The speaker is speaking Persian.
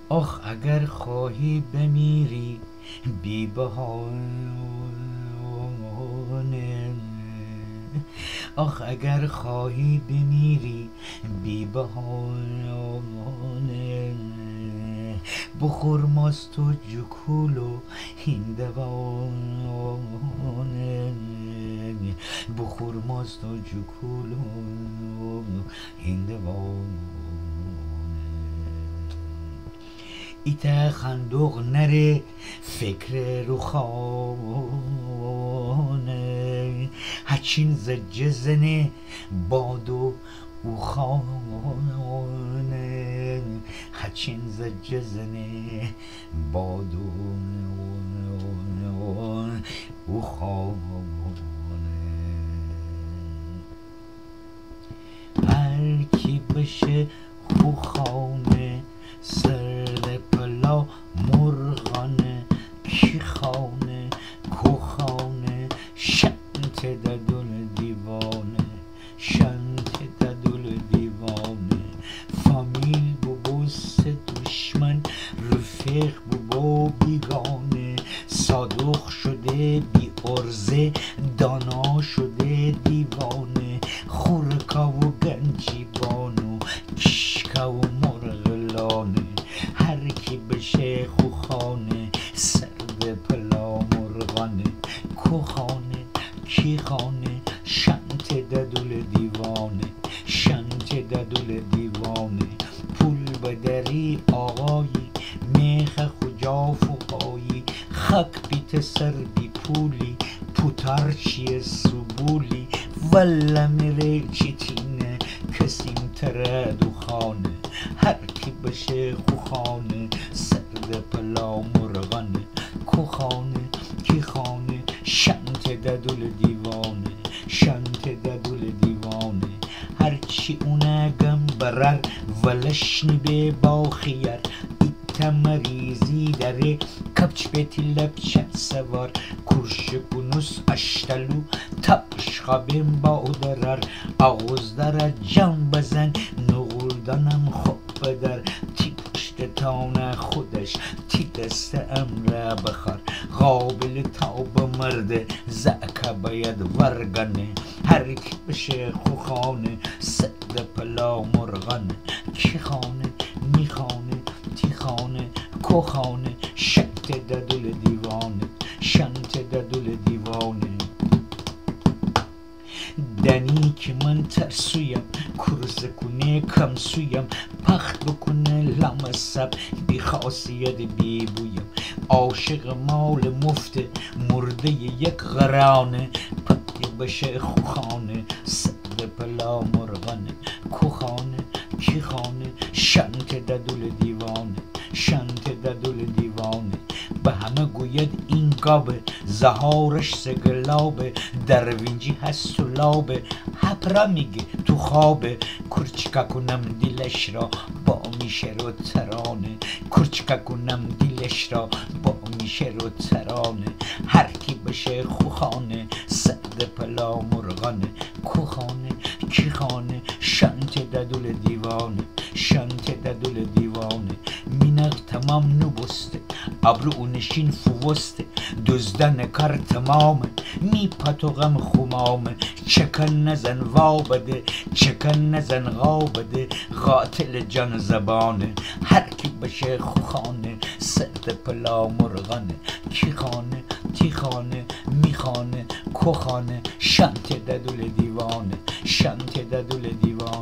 آخ اگر خواهی بمیری بی بهانه، آخ اگر خواهی بمیری بی بهانه، بخور ماست و جکول و هندوانه، بخور ماست و جکول و هندوانه. ایته خندق نره فکر روخانه، هچین زجه زنه باد و او خانه، هچین زجه زنه باد و او خانه. هر کی بشه خوخانه سر پلا مرغانه، کی خانه کو خانه شنت ددل دیوانه، شنت ددل دیوانه. فامیل بو سه دشمن رفیق بو بیگانه، صادق شده بی ارزه دانا شده دیوانه، خورکا و گنجی بانو کشکا و مرغلانه. هر کی بشه خوخانه سرد پلا مرغانه، کو خانه کی خانه شنت ددل دیوانه، شنت ددل دیوانه. پول بدری آقایی میخ خجاف و پایی، خک بیت سر بی پولی پوتر چیه سبولی، وله میره چیتینه کسیم تره دوخانه. هر کی بشه خوخانه سرد پلا مرغانه، کو خانه کی خانه شنت ددل دیوانه، شنت ددل دیوانه. هرچی اونگم برر ولشنی به باخیر، ایته مریزی داره کپچ بیتی لپچه سوار، kurşu kunus aştalu tapış kabim bağdarar, ağızlara can بزن نقولدانم خوب بدر، تی پشت تانه خودش تی دست امر بخار، قابل تاب مرده زعکه باید ورگنه. هر کی بشه خوخانه سد پلا مرغانه، کی خانه می خانه تی خانه کو خانه شنت ددل دیوانه، شنت ددل دیوانه. دنی که من ترسویم کرزه کنه کم سویم، پخت بکنه لمسب بی خاصیت بی بویم، عاشق مال مفته مرده یک غرانه، پتی بشه خوخانه سد پلا مرغانه، کو خانه کی خانه شنت ددل دیوانه، شنت ددل دیوانه. به همه گوید این گابه زهارش سگلابه، دروینجی هست و لابه هپرا میگه تو خوابه، کرچکا کنم دیلش را با میشه رو ترانه، کرچکا کنم دیلش را با میشه رو ترانه. هر کی بشه خوخانه سد پلا مرغانه، کو خانه کی خانه شنت ددل دیوانه، شنت ددل دیوانه. مینق تمام نبسته ابرو اونشین فوسته، دزدن کار تمامه می پتوغم خمامه، چکن نزن وا بده چکن نزن غا بده، قاتل جان زبانه. هر کی بشه خوخانه سد پلا مرغانه، کی خانه تی خانه می خانه کو خانه شنت ددل دیوانه، شنت ددل دیوانه.